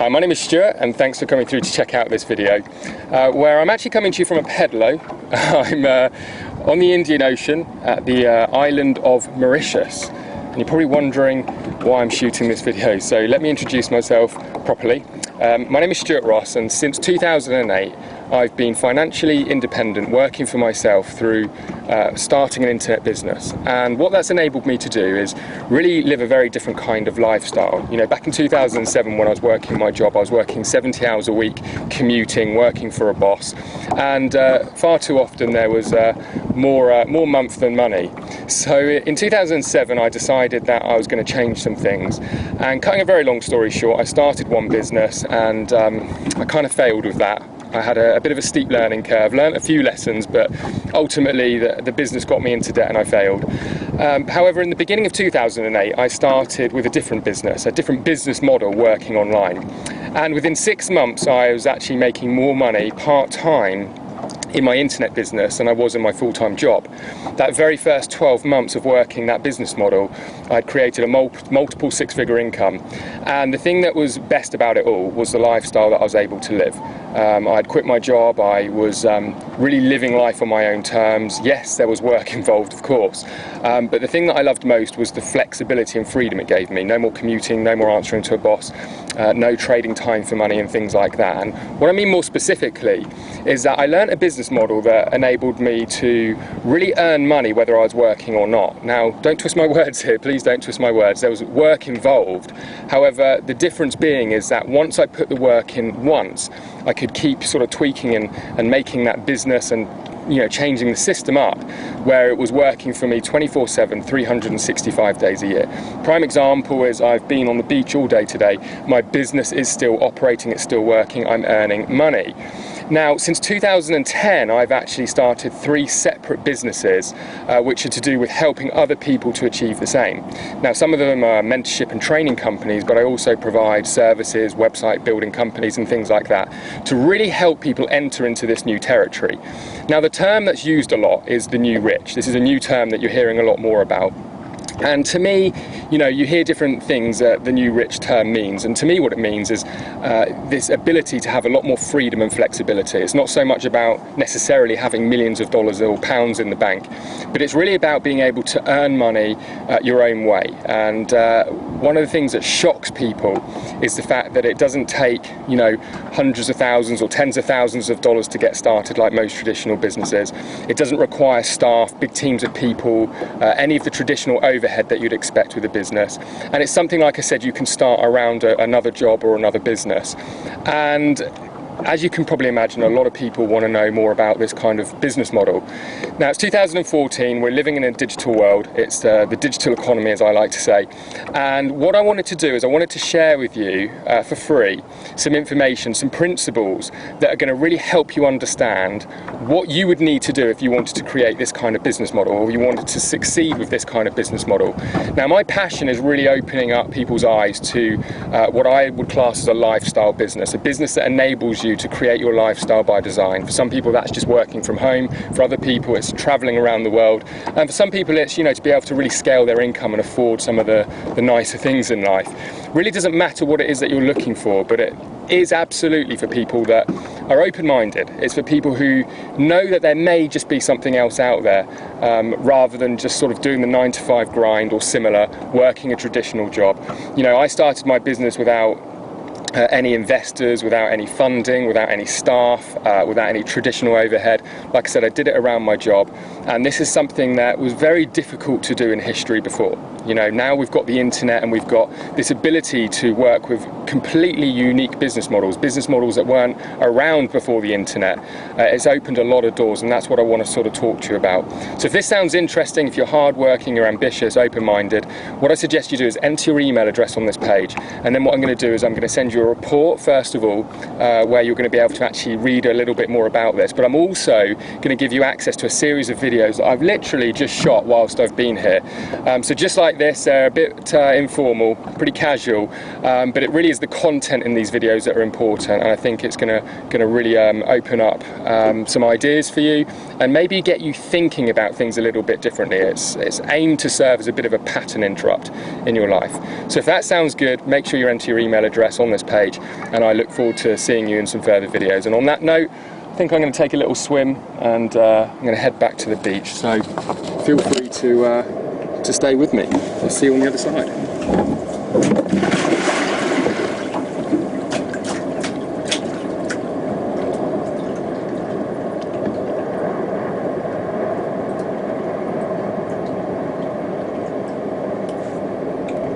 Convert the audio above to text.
Hi, my name is Stuart, and thanks for coming through to check out this video, where I'm actually coming to you from a pedalo. I'm on the Indian Ocean at the island of Mauritius, and you're probably wondering why I'm shooting this video, so let me introduce myself properly. My name is Stuart Ross, and since 2008 I've been financially independent, working for myself through starting an internet business. And what that's enabled me to do is really live a very different kind of lifestyle. You know, back in 2007 when I was working my job, I was working 70 hours a week, commuting, working for a boss, and far too often there was more month than money. So in 2007 I decided that I was going to change some things, and cutting a very long story short, I started one business and I kind of failed with that. I had a bit of a steep learning curve, learnt a few lessons, but ultimately the business got me into debt and I failed. However, in the beginning of 2008, I started with a different business model working online. And within 6 months, I was actually making more money part-time in my internet business than I was in my full-time job. That very first 12 months of working that business model, I'd created a multiple six-figure income. And the thing that was best about it all was the lifestyle that I was able to live. I'd quit my job, I was really living life on my own terms. Yes, there was work involved, of course, but the thing that I loved most was the flexibility and freedom it gave me. No more commuting, no more answering to a boss, no trading time for money and things like that. And what I mean more specifically is that I learned a business model that enabled me to really earn money whether I was working or not. Now, don't twist my words here, please don't twist my words. There was work involved. However, the difference being is that once I put the work in once, I could keep sort of tweaking and making that business and changing the system up where it was working for me 24/7, 365 days a year. Prime example is I've been on the beach all day today. My business is still operating, it's still working, I'm earning money. Now, since 2010, I've actually started 3 separate businesses which are to do with helping other people to achieve the same. Now, some of them are mentorship and training companies, but I also provide services, website building companies and things like that to really help people enter into this new territory. Now, the term that's used a lot is the new rich. This is a new term that you're hearing a lot more about. And to me, you hear different things that the new rich term means, and to me what it means is this ability to have a lot more freedom and flexibility. It's not so much about necessarily having millions of dollars or pounds in the bank, but it's really about being able to earn money your own way. And one of the things that shocks people is the fact that it doesn't take hundreds of thousands or tens of thousands of dollars to get started like most traditional businesses. It doesn't require staff, big teams of people, any of the traditional overhead that you'd expect with a business. And it's something, like I said, you can start around another job or another business. And as you can probably imagine, a lot of people want to know more about this kind of business model. Now, it's 2014, we're living in a digital world. It's the digital economy, as I like to say. And what I wanted to do is I wanted to share with you for free some information, some principles that are going to really help you understand what you would need to do if you wanted to create this kind of business model, or you wanted to succeed with this kind of business model. Now, my passion is really opening up people's eyes to what I would class as a lifestyle business, a business that enables you to create your lifestyle by design. For some people that's just working from home, for other people it's traveling around the world, and for some people it's to be able to really scale their income and afford some of the nicer things in life. Really doesn't matter what it is that you're looking for, but it is absolutely for people that are open-minded. It's for people who know that there may just be something else out there, rather than just sort of doing the 9-to-5 grind or similar, working a traditional job. I started my business without any investors, without any funding, without any staff, without any traditional overhead. Like I said, I did it around my job, and this is something that was very difficult to do in history before. Now we've got the internet and we've got this ability to work with completely unique business models that weren't around before the internet. It's opened a lot of doors, and that's what I want to sort of talk to you about. So if this sounds interesting, if you're hardworking, you're ambitious, open-minded, what I suggest you do is enter your email address on this page, and then what I'm going to do is I'm going to send you a report first of all, where you're going to be able to actually read a little bit more about this, but I'm also going to give you access to a series of videos that I've literally just shot whilst I've been here. So just like like this. They're a bit informal, pretty casual, but it really is the content in these videos that are important, and I think it's going to really open up some ideas for you and maybe get you thinking about things a little bit differently. It's aimed to serve as a bit of a pattern interrupt in your life. So if that sounds good, make sure you enter your email address on this page, and I look forward to seeing you in some further videos. And on that note, I think I'm going to take a little swim, and I'm going to head back to the beach. So feel free to stay with me. I'll see you on the other side.